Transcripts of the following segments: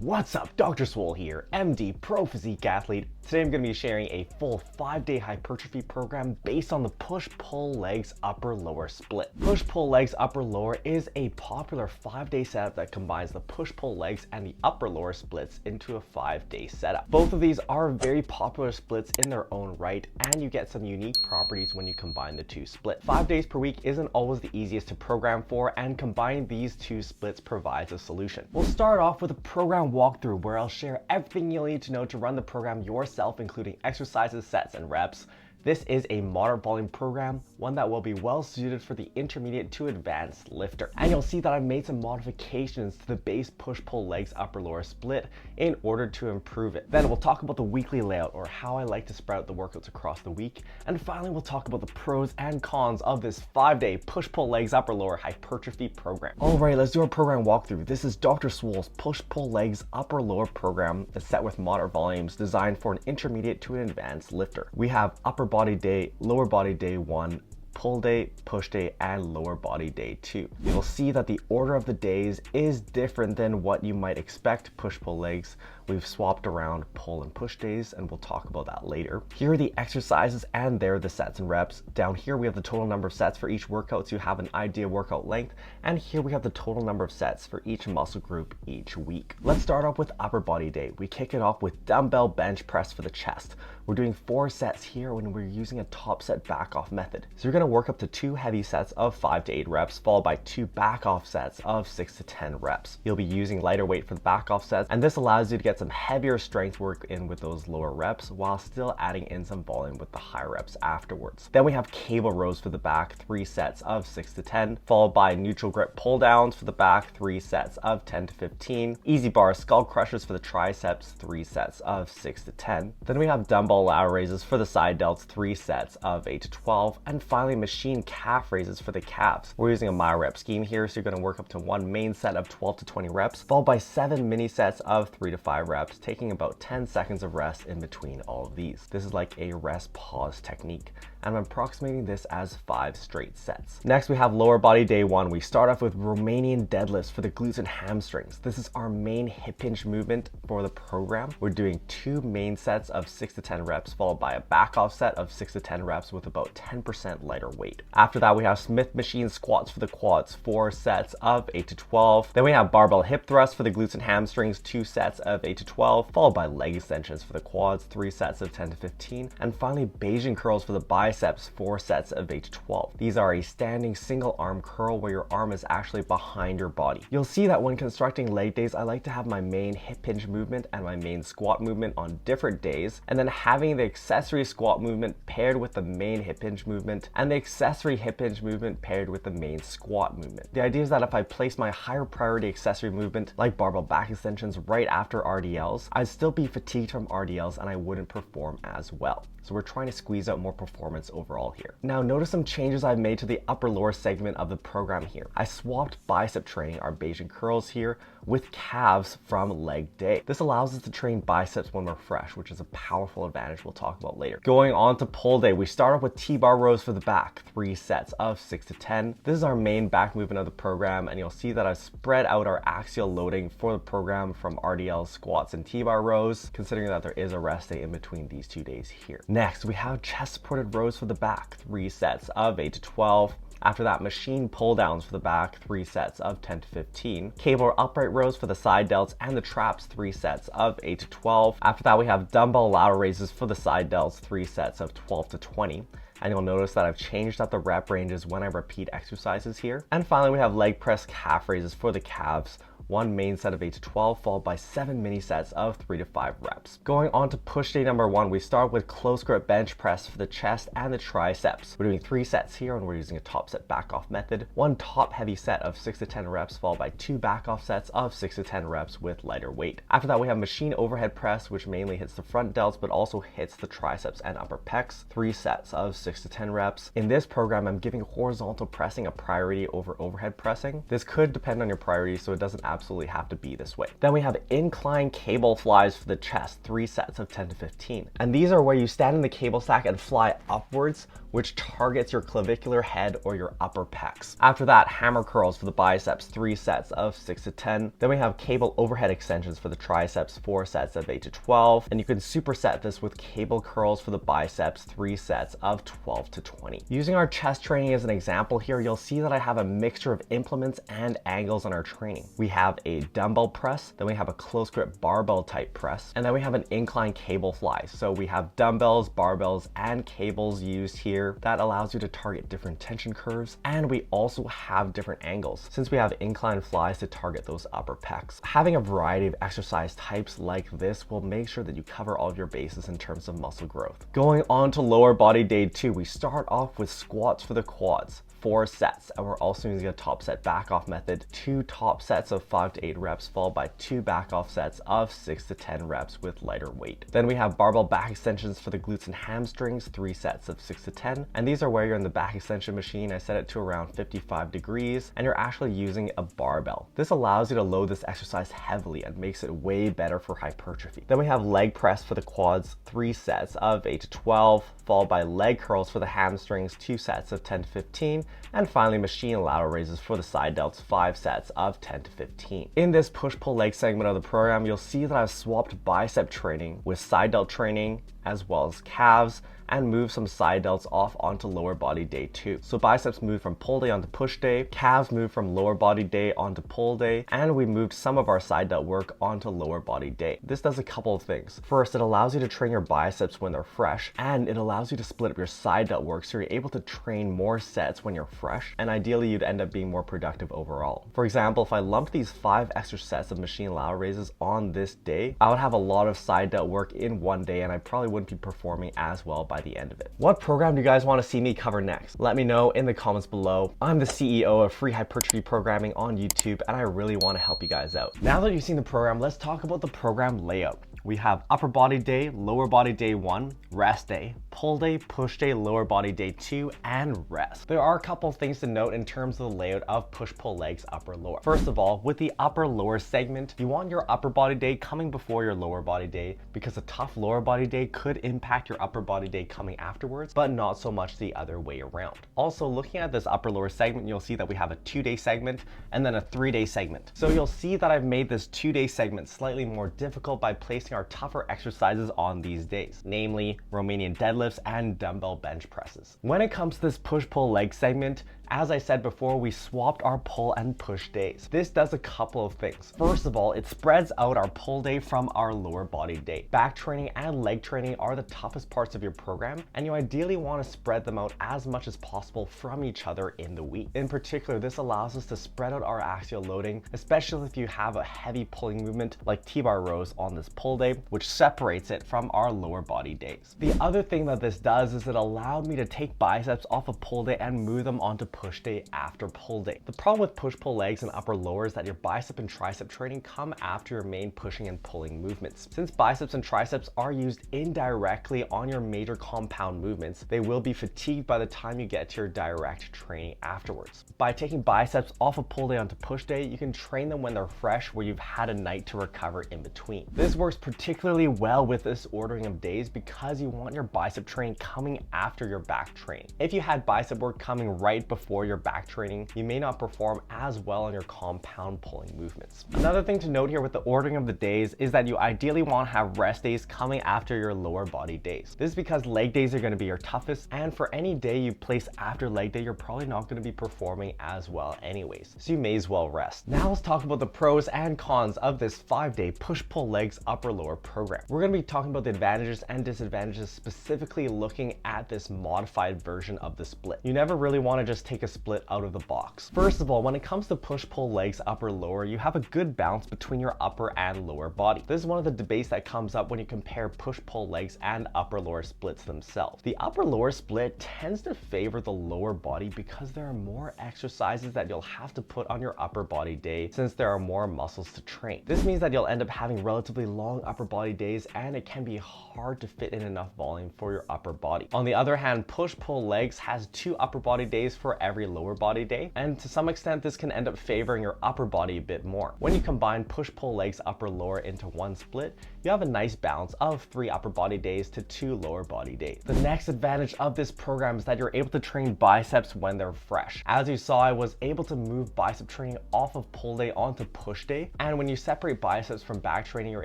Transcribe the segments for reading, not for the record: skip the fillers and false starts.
What's up? Dr. Swole here, MD, pro physique athlete. Today I'm going to be sharing a full 5-day hypertrophy program based on the push-pull legs upper-lower split. Push-pull legs upper-lower is a popular 5-day setup that combines the push-pull legs and the upper-lower splits into a 5-day setup. Both of these are very popular splits in their own right, and you get some unique properties when you combine the two splits. 5 days per week isn't always the easiest to program for, and combining these two splits provides a solution. We'll start off with a program walkthrough where I'll share everything you'll need to know to run the program yourself, including exercises, sets, and reps. This is a moderate volume program, one that will be well suited for the intermediate to advanced lifter. And you'll see that I've made some modifications to the base push-pull legs upper-lower split in order to improve it. Then we'll talk about the weekly layout, or how I like to spread out the workouts across the week. And finally, we'll talk about the pros and cons of this 5-day push-pull legs upper-lower hypertrophy program. All right, let's do our program walkthrough. This is Dr. Swole's push-pull legs upper-lower program, a set with moderate volumes designed for an intermediate to an advanced lifter. We have upper body day, lower body day 1, pull day, push day, and lower body day 2. You'll see that the order of the days is different than what you might expect push-pull legs. We've swapped around pull and push days, and we'll talk about that later. Here are the exercises, and there are the sets and reps. Down here we have the total number of sets for each workout, so you have an idea workout length, and here we have the total number of sets for each muscle group each week. Let's start off with upper body day. We kick it off with dumbbell bench press for the chest. We're doing 4 sets here when we're using a top set back off method. So you're going to work up to 2 heavy sets of 5 to 8 reps, followed by 2 back off sets of 6 to 10 reps. You'll be using lighter weight for the back off sets, and this allows you to get some heavier strength work in with those lower reps while still adding in some volume with the high reps afterwards. Then we have cable rows for the back, 3 sets of 6 to 10, followed by neutral grip pull downs for the back, 3 sets of 10 to 15, easy bar skull crushers for the triceps, 3 sets of 6 to 10. Then we have dumbbell lat raises for the side delts, 3 sets of 8 to 12, and finally machine calf raises for the calves. We're using a MyRep scheme here, so you're going to work up to 1 main set of 12 to 20 reps, followed by 7 mini sets of 3 to 5 reps, taking about 10 seconds of rest in between all of these. This is like a rest pause technique, and I'm approximating this as 5 straight sets. Next, we have lower body day 1. We start off with Romanian deadlifts for the glutes and hamstrings. This is our main hip hinge movement for the program. We're doing 2 main sets of 6 to 10 reps, followed by a back off set of 6 to 10 reps with about 10% lighter weight. After that, we have Smith machine squats for the quads, 4 sets of 8 to 12. Then we have barbell hip thrusts for the glutes and hamstrings, 2 sets of 8 to 12, followed by leg extensions for the quads, 3 sets of 10 to 15. And finally, Bayesian curls for the biceps, 4 sets of 8 to 12. These are a standing single arm curl where your arm is actually behind your body. You'll see that when constructing leg days, I like to have my main hip hinge movement and my main squat movement on different days, and then having the accessory squat movement paired with the main hip hinge movement and the accessory hip hinge movement paired with the main squat movement. The idea is that if I place my higher priority accessory movement like barbell back extensions right after RDLs, I'd still be fatigued from RDLs and I wouldn't perform as well. So we're trying to squeeze out more performance overall here. Now notice some changes I've made to the upper lower segment of the program here. I swapped bicep training, our Bayesian curls here, with calves from leg day. This allows us to train biceps when we're fresh, which is a powerful advantage we'll talk about later. Going on to pull day, we start off with T-bar rows for the back, 3 sets of 6 to 10. This is our main back movement of the program, and you'll see that I've spread out our axial loading for the program from RDL, squats, and T-bar rows, considering that there is a rest day in between these 2 days here. Next, we have chest supported rows for the back, 3 sets of 8 to 12. After that, machine pull downs for the back, 3 sets of 10 to 15. Cable upright rows for the side delts and the traps, 3 sets of 8 to 12. After that, we have dumbbell lateral raises for the side delts, 3 sets of 12 to 20. And you'll notice that I've changed up the rep ranges when I repeat exercises here. And finally, we have leg press calf raises for the calves, 1 main set of 8 to 12, followed by 7 mini sets of 3 to 5 reps. Going on to push day number 1, we start with close grip bench press for the chest and the triceps. We're doing 3 sets here, and we're using a top set back off method. 1 top heavy set of 6 to 10 reps, followed by 2 back off sets of 6 to 10 reps with lighter weight. After that, we have machine overhead press, which mainly hits the front delts, but also hits the triceps and upper pecs. 3 sets of 6 to 10 reps. In this program, I'm giving horizontal pressing a priority over overhead pressing. This could depend on your priority, so it doesn't absolutely have to be this way. Then we have incline cable flies for the chest, 3 sets of 10 to 15. And these are where you stand in the cable stack and fly upwards, which targets your clavicular head or your upper pecs. After that, hammer curls for the biceps, 3 sets of 6 to 10. Then we have cable overhead extensions for the triceps, 4 sets of 8 to 12. And you can superset this with cable curls for the biceps, 3 sets of 12 to 20. Using our chest training as an example here, you'll see that I have a mixture of implements and angles on our training. We have a dumbbell press, then we have a close grip barbell type press, and then we have an incline cable fly. So we have dumbbells, barbells, and cables used here. That allows you to target different tension curves, and we also have different angles since we have incline flies to target those upper pecs. Having a variety of exercise types like this will make sure that you cover all of your bases in terms of muscle growth. Going on to lower body day 2, we start off with squats for the quads. 4 sets, and we're also using a top set back off method, 2 top sets of 5 to 8 reps followed by 2 back off sets of 6 to 10 reps with lighter weight. Then we have barbell back extensions for the glutes and hamstrings, 3 sets of 6 to 10, and these are where you're in the back extension machine. I set it to around 55 degrees and you're actually using a barbell. This allows you to load this exercise heavily and makes it way better for hypertrophy. Then we have leg press for the quads, 3 sets of 8 to 12, followed by leg curls for the hamstrings, 2 sets of 10 to 15, and finally machine lateral raises for the side delts, 5 sets of 10 to 15. In this push-pull leg segment of the program, you'll see that I've swapped bicep training with side delt training as well as calves, and move some side delts off onto lower body day 2. So biceps moved from pull day onto push day, calves moved from lower body day onto pull day, and we moved some of our side delt work onto lower body day. This does a couple of things. First, it allows you to train your biceps when they're fresh, and it allows you to split up your side delt work so you're able to train more sets when you're fresh, and ideally you'd end up being more productive overall. For example, if I lumped these 5 extra sets of machine lateral raises on this day, I would have a lot of side delt work in one day, and I probably wouldn't be performing as well by the end of it. What program do you guys want to see me cover next? Let me know in the comments below. I'm the CEO of Free Hypertrophy Programming on YouTube, and I really want to help you guys out. Now that you've seen the program, let's talk about the program layout. We have upper body day, lower body day 1, rest day, pull day, push day, lower body day 2, and rest. There are a couple of things to note in terms of the layout of push-pull legs upper lower. First of all, with the upper lower segment, you want your upper body day coming before your lower body day because a tough lower body day could impact your upper body day coming afterwards, but not so much the other way around. Also, looking at this upper lower segment, you'll see that we have a 2-day segment and then a 3-day segment. So you'll see that I've made this 2-day segment slightly more difficult by placing our tougher exercises on these days, namely Romanian deadlifts and dumbbell bench presses. When it comes to this push-pull leg segment, as I said before, we swapped our pull and push days. This does a couple of things. First of all, it spreads out our pull day from our lower body day. Back training and leg training are the toughest parts of your program, and you ideally want to spread them out as much as possible from each other in the week. In particular, this allows us to spread out our axial loading, especially if you have a heavy pulling movement like T-bar rows on this pull day, which separates it from our lower body days. The other thing that this does is it allowed me to take biceps off of pull day and move them onto push day after pull day. The problem with push-pull legs and upper lower is that your bicep and tricep training come after your main pushing and pulling movements. Since biceps and triceps are used indirectly on your major compound movements, they will be fatigued by the time you get to your direct training afterwards. By taking biceps off of pull day onto push day, you can train them when they're fresh where you've had a night to recover in between. This works particularly well with this ordering of days because you want your bicep training coming after your back training. If you had bicep work coming right before your back training, you may not perform as well on your compound pulling movements. Another thing to note here with the ordering of the days is that you ideally want to have rest days coming after your lower body days. This is because leg days are going to be your toughest, and for any day you place after leg day, you're probably not going to be performing as well anyways, so you may as well rest. Now let's talk about the pros and cons of this 5-day push-pull legs upper lower program. We're going to be talking about the advantages and disadvantages, specifically looking at this modified version of the split. You never really want to just take a split out of the box. First of all, when it comes to push-pull legs upper lower, you have a good balance between your upper and lower body. This is one of the debates that comes up when you compare push-pull legs and upper lower splits themselves. The upper lower split tends to favor the lower body because there are more exercises that you'll have to put on your upper body day since there are more muscles to train. This means that you'll end up having relatively long upper body days, and it can be hard to fit in enough volume for your upper body. On the other hand, push-pull legs has 2 upper body days for for every lower body day, and to some extent this can end up favoring your upper body a bit more. When you combine push-pull legs upper lower into one split, you have a nice balance of 3 upper body days to 2 lower body days. The next advantage of this program is that you're able to train biceps when they're fresh. As you saw, I was able to move bicep training off of pull day onto push day, and when you separate biceps from back training, you're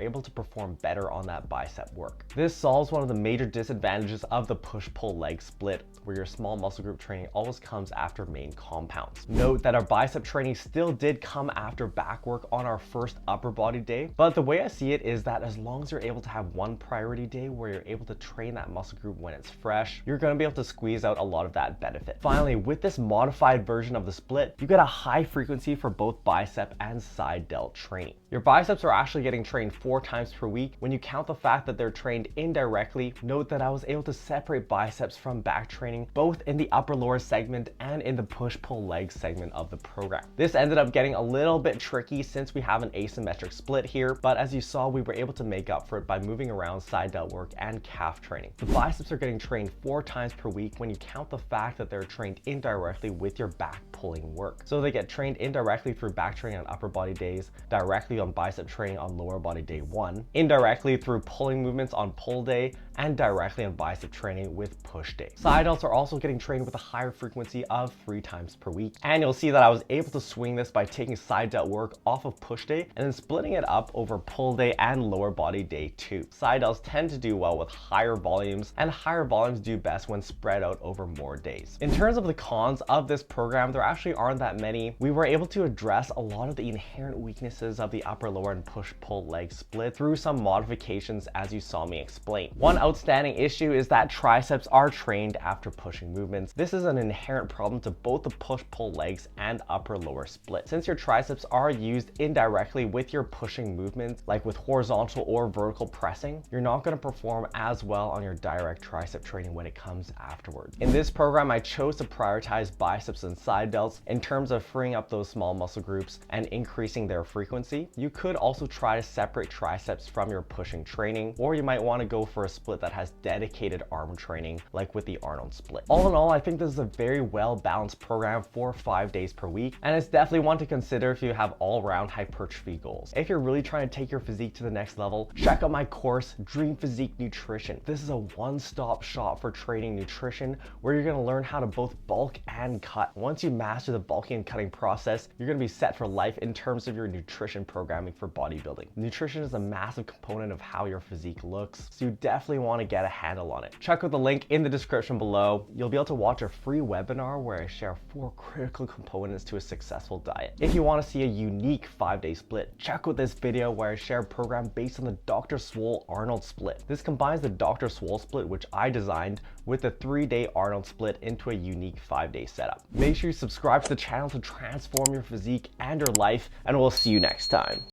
able to perform better on that bicep work. This solves one of the major disadvantages of the push-pull leg split, where your small muscle group training always comes after main compounds. Note that our bicep training still did come after back work on our first upper body day, but the way I see it is that as long as you're able to have one priority day where you're able to train that muscle group when it's fresh, you're going to be able to squeeze out a lot of that benefit. Finally, with this modified version of the split, you get a high frequency for both bicep and side delt training. Your biceps are actually getting trained 4 times per week. When you count the fact that they're trained indirectly, note that I was able to separate biceps from back training both in the upper lower segment and in the push-pull leg segment of the program. This ended up getting a little bit tricky since we have an asymmetric split here, but as you saw, we were able to make up for it by moving around side delt work and calf training. The biceps are getting trained 4 times per week when you count the fact that they're trained indirectly with your back pulling work. So they get trained indirectly through back training on upper body days, directly on bicep training on lower body day 1, indirectly through pulling movements on pull day, and directly on bicep training with push day. Side delts are also getting trained with a higher frequency of 3 times per week. And you'll see that I was able to swing this by taking side delt work off of push day and then splitting it up over pull day and lower body day 2. Side delts tend to do well with higher volumes, and higher volumes do best when spread out over more days. In terms of the cons of this program, there actually aren't that many. We were able to address a lot of the inherent weaknesses of the upper lower and push-pull leg split through some modifications, as you saw me explain. One outstanding issue is that triceps are trained after pushing movements. This is an inherent problem to both the push-pull legs and upper lower split. Since your triceps are used indirectly with your pushing movements, like with horizontal or vertical pressing, you're not going to perform as well on your direct tricep training when it comes afterwards. In this program, I chose to prioritize biceps and side delts in terms of freeing up those small muscle groups and increasing their frequency. You could also try to separate triceps from your pushing training, or you might want to go for a split that has dedicated arm training, like with the Arnold split. All in all, I think this is a very well balanced program for 5 days per week, and it's definitely one to consider if you have all-around hypertrophy goals. If you're really trying to take your physique to the next level, check out my course, Dream Physique Nutrition. This is a one-stop shop for training nutrition, where you're going to learn how to both bulk and cut. Once you master the bulking and cutting process, you're going to be set for life in terms of your nutrition programming for bodybuilding. Nutrition is a massive component of how your physique looks, so you definitely want to get a handle on it. Check out the link in the description below. You'll be able to watch a free webinar where I share 4 critical components to a successful diet. If you want to see a unique 5-day split, check out this video where I share a program based on the Dr. Swole Arnold split. This combines the Dr. Swole split, which I designed, with the 3-day Arnold split into a unique 5-day setup. Make sure you subscribe to the channel to transform your physique and your life, and we'll see you next time.